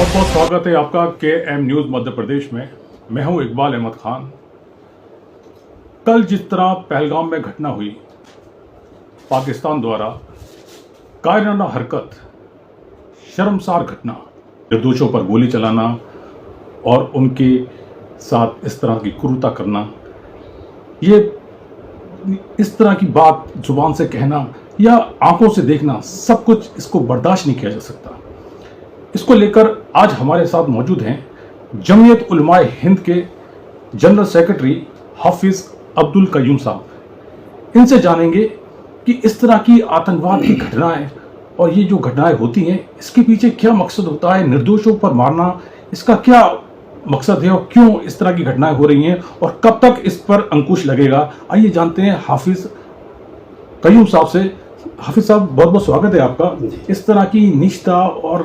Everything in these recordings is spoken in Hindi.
बहुत बहुत स्वागत है आपका KM न्यूज़ मध्य प्रदेश में। मैं हूं इकबाल अहमद खान। कल जिस तरह पहलगाम में घटना हुई, पाकिस्तान द्वारा कायराना हरकत, शर्मसार घटना, निर्दोषों पर गोली चलाना और उनके साथ इस तरह की क्रूरता करना, ये इस तरह की बात जुबान से कहना या आंखों से देखना, सब कुछ इसको बर्दाश्त नहीं किया जा सकता। इसको लेकर आज हमारे साथ मौजूद हैं जमीयत उलमाए हिंद के जनरल सेक्रेटरी हाफिज अब्दुल कयूम साहब। इनसे जानेंगे कि इस तरह की आतंकवाद की घटनाएं और ये जो घटनाएं होती हैं, इसके पीछे क्या मकसद होता है, निर्दोषों पर मारना, इसका क्या मकसद है और क्यों इस तरह की घटनाएं हो रही हैं और कब तक इस पर अंकुश लगेगा। आइए जानते हैं हाफिज कयूम साहब से। हाफिज साहब, बहुत बहुत स्वागत है आपका। इस तरह की निष्ठा और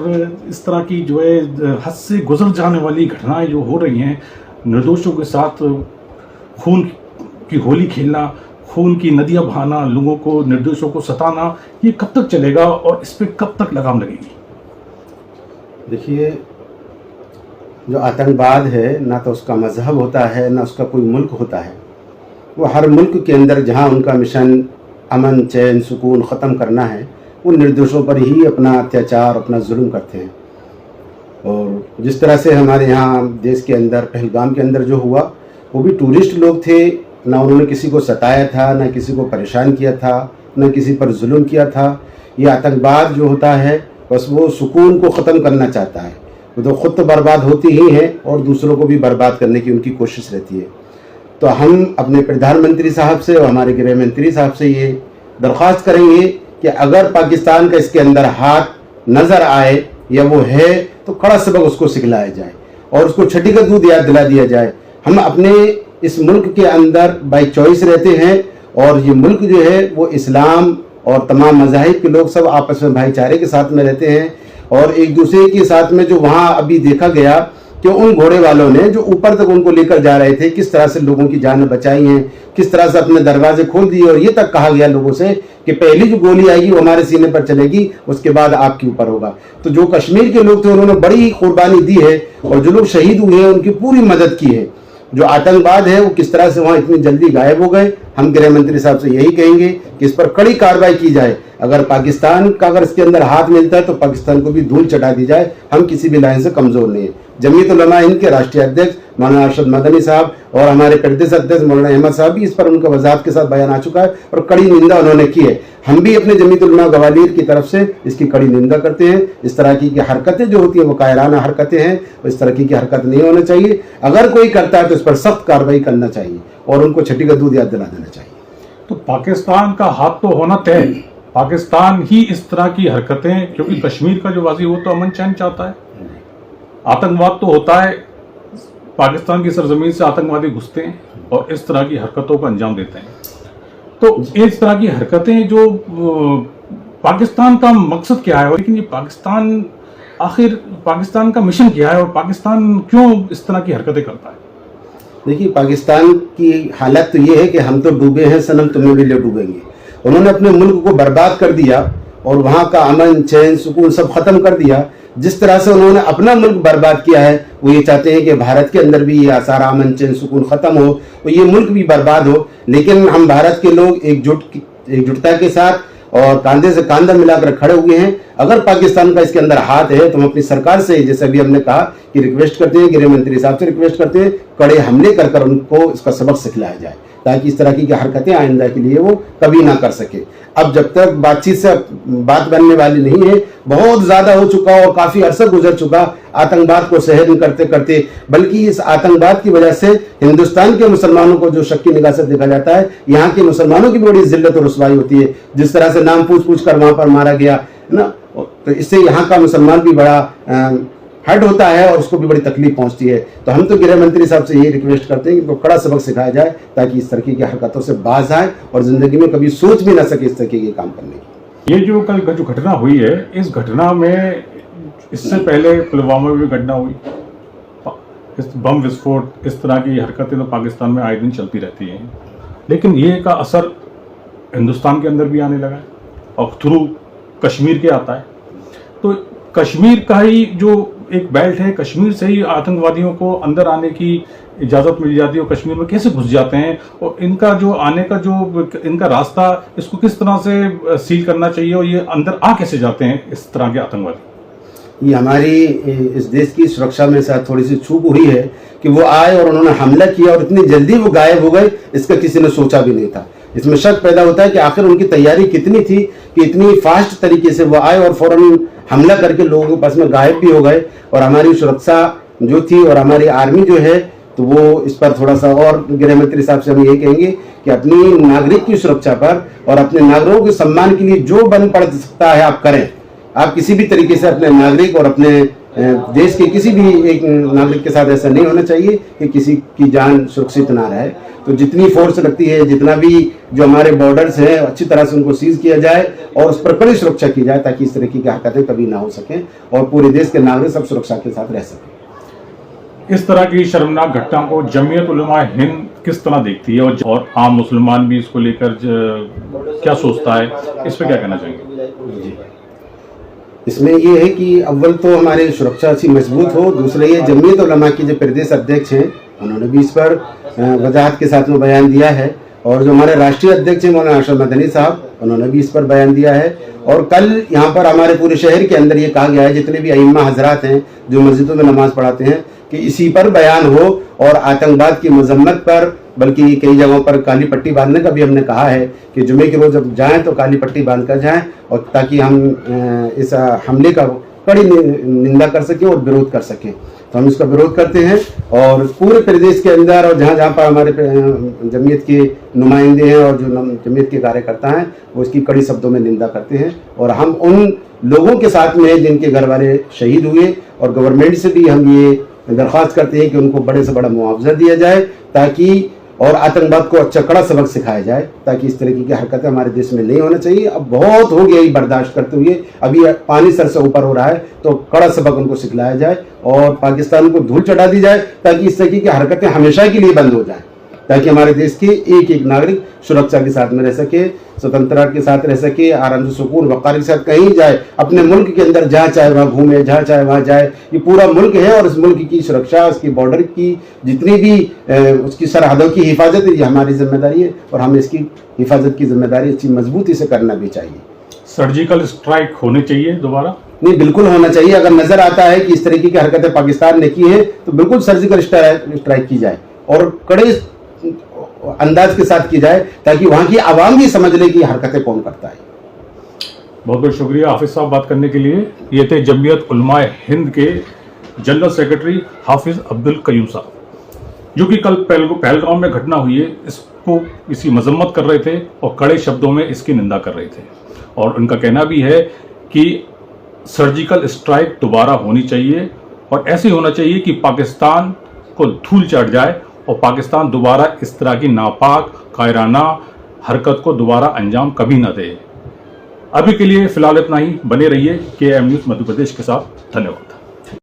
इस तरह की जो है हद से गुजर जाने वाली घटनाएं जो हो रही हैं, निर्दोषों के साथ खून की होली खेलना, खून की नदियां बहाना, लोगों को, निर्दोषों को सताना, ये कब तक चलेगा और इस पर कब तक लगाम लगेगी? देखिए, जो आतंकवाद है ना तो उसका मजहब होता है ना उसका कोई मुल्क होता है। वो हर मुल्क के अंदर जहाँ उनका मिशन अमन, चैन, सुकून ख़त्म करना है, वो निर्दोषों पर ही अपना अत्याचार, अपना जुल्म करते हैं। और जिस तरह से हमारे यहाँ देश के अंदर पहलगाम के अंदर जो हुआ, वो भी टूरिस्ट लोग थे, ना उन्होंने किसी को सताया था, ना किसी को परेशान किया था, ना किसी पर जुल्म किया था। ये आतंकवाद जो होता है बस वो सुकून को ख़त्म करना चाहता है। वो तो ख़ुद तो बर्बाद होती ही है और दूसरों को भी बर्बाद करने की उनकी कोशिश रहती है। तो हम अपने प्रधानमंत्री साहब से और हमारे गृह मंत्री साहब से ये दरख्वास्त करेंगे कि अगर पाकिस्तान का इसके अंदर हाथ नज़र आए या वो है, तो कड़ा सबक उसको सिखलाया जाए और उसको छठी का दूध याद दिला दिया जाए। हम अपने इस मुल्क के अंदर बाई चॉइस रहते हैं और ये मुल्क जो है वो इस्लाम और तमाम मज़ाहिब के लोग सब आपस में भाईचारे के साथ में रहते हैं। और एक दूसरे के साथ में जो वहाँ अभी देखा गया कि उन घोड़े वालों ने जो ऊपर तक उनको लेकर जा रहे थे, किस तरह से लोगों की जानें बचाई हैं, किस तरह से अपने दरवाजे खोल दिए और ये तक कहा गया लोगों से कि पहली जो गोली आएगी वो हमारे सीने पर चलेगी, उसके बाद आपके ऊपर होगा। तो जो कश्मीर के लोग थे उन्होंने बड़ी कुर्बानी दी है और जो लोग शहीद हुए हैं उनकी पूरी मदद की है। जो आतंकवाद है वो किस तरह से वहाँ इतनी जल्दी गायब हो गए, हम गृह मंत्री साहब से यही कहेंगे कि इस पर कड़ी कार्रवाई की जाए। अगर पाकिस्तान का अगर इसके अंदर हाथ मिलता है तो पाकिस्तान को भी धूल चटा दी जाए। हम किसी भी लाइन से कमज़ोर नहीं है। जमीयत उलमा हिंद के राष्ट्रीय अध्यक्ष मौलाना अरशद मदनी साहब और हमारे प्रदेश अध्यक्ष मौलाना अहमद साहब भी इस पर उनका वजाहत के साथ बयान आ चुका है और कड़ी निंदा उन्होंने की है। हम भी अपने जमीयत उलमा गवालीर की तरफ से इसकी कड़ी निंदा करते हैं। इस तरह की हरकतें जो होती हैं वो कायराना हरकतें हैं, इस तरह की हरकत नहीं होना चाहिए। अगर कोई करता है तो इस पर सख्त कार्रवाई करना चाहिए और उनको छठी का दूध याद दिला देना चाहिए। तो पाकिस्तान का हाथ तो होना तय, पाकिस्तान ही इस तरह की हरकतें, क्योंकि कश्मीर का जो वासी वो तो अमन चैन चाहता है। आतंकवाद तो होता है, पाकिस्तान की सरजमीन से आतंकवादी घुसते हैं और इस तरह की हरकतों को अंजाम देते हैं। तो इस तरह की हरकतें जो पाकिस्तान का मकसद क्या है, लेकिन ये पाकिस्तान आखिर पाकिस्तान का मिशन क्या है और पाकिस्तान क्यों इस तरह की हरकतें करता है? देखिए, पाकिस्तान की हालत तो ये है कि हम तो डूबे हैं सनम, तुम्हें भी ले डूबेंगे। उन्होंने अपने मुल्क को बर्बाद कर दिया और वहाँ का अमन, चैन, सुकून सब खत्म कर दिया। जिस तरह से उन्होंने अपना मुल्क बर्बाद किया है, वो ये चाहते हैं कि भारत के अंदर भी ये सारा अमन, चैन, सुकून खत्म हो और ये मुल्क भी बर्बाद हो। लेकिन हम भारत के लोग एकजुटता के साथ और कंधे से कंधा मिलाकर खड़े हुए हैं। अगर पाकिस्तान का इसके अंदर हाथ है तो हम अपनी सरकार से, जैसे अभी हमने कहा कि रिक्वेस्ट करते हैं, गृह मंत्री साहब से रिक्वेस्ट करते हैं, कड़े हमले कर कर उनको इसका सबक सिखलाया जाए ताकि इस तरह की हरकतें आइंदा के लिए वो कभी ना कर सके। अब जब तक बातचीत से बात बनने वाली नहीं है, बहुत ज़्यादा हो चुका और काफ़ी अरसा गुजर चुका आतंकवाद को सहन करते करते। बल्कि इस आतंकवाद की वजह से हिंदुस्तान के मुसलमानों को जो शक की निगाह से देखा जाता है, यहाँ के मुसलमानों की बड़ी जिल्लत और रुसवाई होती है। जिस तरह से नाम पूछ पूछ कर वहाँ पर मारा गया ना, तो इससे यहाँ का मुसलमान भी बड़ा हर्ट होता है और उसको भी बड़ी तकलीफ पहुंचती है। तो हम तो गृह मंत्री साहब से यही रिक्वेस्ट करते हैं कि उनको कड़ा सबक सिखाया जाए ताकि इस तरह की हरकतों से बाज आए और जिंदगी में कभी सोच भी ना सके इस तरह के काम करने की। ये जो कल जो घटना हुई है, इस घटना में इससे पहले पुलवामा में भी घटना हुई, इस बम विस्फोट, इस तरह की हरकतें तो पाकिस्तान में आए दिन चलती रहती हैं। लेकिन ये का असर हिंदुस्तान के अंदर भी आने लगा है और थ्रू कश्मीर के आता है। तो कश्मीर का ही जो एक बेल्ट है, कश्मीर से ही आतंकवादियों को अंदर आने की इजाज़त मिल जाती है और कश्मीर में कैसे घुस जाते हैं, और इनका जो आने का जो इनका रास्ता, इसको किस तरह से सील करना चाहिए और ये अंदर आ कैसे जाते हैं इस तरह के आतंकवादी? ये हमारी इस देश की सुरक्षा में शायद थोड़ी सी चूक हुई है कि वो आए और उन्होंने हमला किया और इतनी जल्दी वो गायब हो गए, इसका किसी ने सोचा भी नहीं था। इसमें शक पैदा होता है कि आखिर उनकी तैयारी कितनी थी कि इतनी फास्ट तरीके से वो आए और फौरन हमला करके लोगों के पास में गायब भी हो गए। और हमारी सुरक्षा जो थी और हमारी आर्मी जो है, तो वो इस पर थोड़ा सा, और गृह मंत्री साहब से हम ये कहेंगे कि अपनी नागरिक की सुरक्षा पर और अपने नागरिकों के सम्मान के लिए जो बन पड़ सकता है आप करें। आप किसी भी तरीके से अपने नागरिक और अपने देश के किसी भी एक नागरिक के साथ ऐसा नहीं होना चाहिए कि किसी की जान सुरक्षित ना रहे। तो जितनी फोर्स लगती है, जितना भी जो हमारे बॉर्डर्स हैं, अच्छी तरह से उनको सीज किया जाए और उस पर कड़ी सुरक्षा की जाए ताकि इस तरीके की हरकतें कभी ना हो सकें और पूरे देश के नागरिक सब सुरक्षा के साथ रह सकें। इस तरह की शर्मनाक घटना को जमीयत उलमा हिंद किस तरह देखती है और आम मुसलमान भी इसको लेकर क्या सोचता है, इस पर क्या कहना चाहेंगे? इसमें ये है कि अव्वल तो हमारी सुरक्षा अच्छी मजबूत हो, दूसरे ये जमीयत उलमा के जो प्रदेश अध्यक्ष हैं उन्होंने भी इस पर वजाहत के साथ में बयान दिया है, और जो हमारे राष्ट्रीय अध्यक्ष हैं मौलाना अशरफ मदनी साहब, उन्होंने भी इस पर बयान दिया है। और कल यहाँ पर हमारे पूरे शहर के अंदर ये कहा गया है, जितने भी अइम्मा हजरात हैं जो मस्जिदों में नमाज पढ़ाते हैं, कि इसी पर बयान हो और आतंकवाद की मजम्मत पर, बल्कि कई जगहों पर काली पट्टी बांधने का भी हमने कहा है कि जुमे के रोज जब जाएं तो काली पट्टी बांध कर जाएं, और ताकि हम इस हमले का कड़ी निंदा कर सकें और विरोध कर सकें। तो हम इसका विरोध करते हैं और पूरे प्रदेश के अंदर और जहाँ जहाँ पर हमारे जमीयत के नुमाइंदे हैं और जो जमीयत के कार्यकर्ता हैं वो इसकी कड़ी शब्दों में निंदा करते हैं। और हम उन लोगों के साथ में जिनके घर वाले शहीद हुए, और गवर्नमेंट से भी हम ये दरख्वास्त करते हैं कि उनको बड़े से बड़ा मुआवजा दिया जाए, ताकि और आतंकवाद को अच्छा कड़ा सबक सिखाया जाए, ताकि इस तरीके की हरकतें हमारे देश में नहीं होना चाहिए। अब बहुत हो गया ये बर्दाश्त करते हुए, अभी पानी सर से ऊपर हो रहा है, तो कड़ा सबक उनको सिखलाया जाए और पाकिस्तान को धूल चढ़ा दी जाए, ताकि इस तरीके की हरकतें हमेशा के लिए बंद हो जाए, ताकि हमारे देश के एक एक नागरिक सुरक्षा के साथ में रह सके, स्वतंत्रता के साथ रह सके, आराम से सुकून वक़ार के साथ कहीं जाए, अपने मुल्क के अंदर जहाँ चाहे वहाँ घूमे, जहाँ चाहे वहाँ जाए। ये पूरा मुल्क है और इस मुल्क की सुरक्षा, उसकी बॉर्डर की जितनी भी उसकी सरहदों की हिफाजत है, ये हमारी जिम्मेदारी है और हमें इसकी हिफाजत की जिम्मेदारी अच्छी मजबूती से करना भी चाहिए। सर्जिकल स्ट्राइक होनी चाहिए दोबारा? नहीं, बिल्कुल होना चाहिए। अगर नजर आता है कि इस तरीके की हरकतें पाकिस्तान ने की है तो बिल्कुल सर्जिकल स्ट्राइक की जाए और कड़े अंदाज के साथ की जाए, ताकि वहां की आवाम भी समझ ले कि हरकतें कौन करता है। बहुत बहुत शुक्रिया हाफिज साहब बात करने के लिए। ये थे जमीयत उलमा हिंद के जनरल सेक्रेटरी हाफिज अब्दुल कयूम साहब, जो कि कल पहलगाम में घटना हुई है इसको इसकी मजम्मत कर रहे थे और कड़े शब्दों में इसकी निंदा कर रहे थे। और उनका कहना भी है कि सर्जिकल स्ट्राइक दोबारा होनी चाहिए और ऐसे होना चाहिए कि पाकिस्तान को धूल चढ़ जाए और पाकिस्तान दोबारा इस तरह की नापाक कायराना हरकत को दोबारा अंजाम कभी न दे। अभी के लिए फिलहाल इतना ही। बने रहिए KM न्यूज़ मध्य प्रदेश के साथ। धन्यवाद।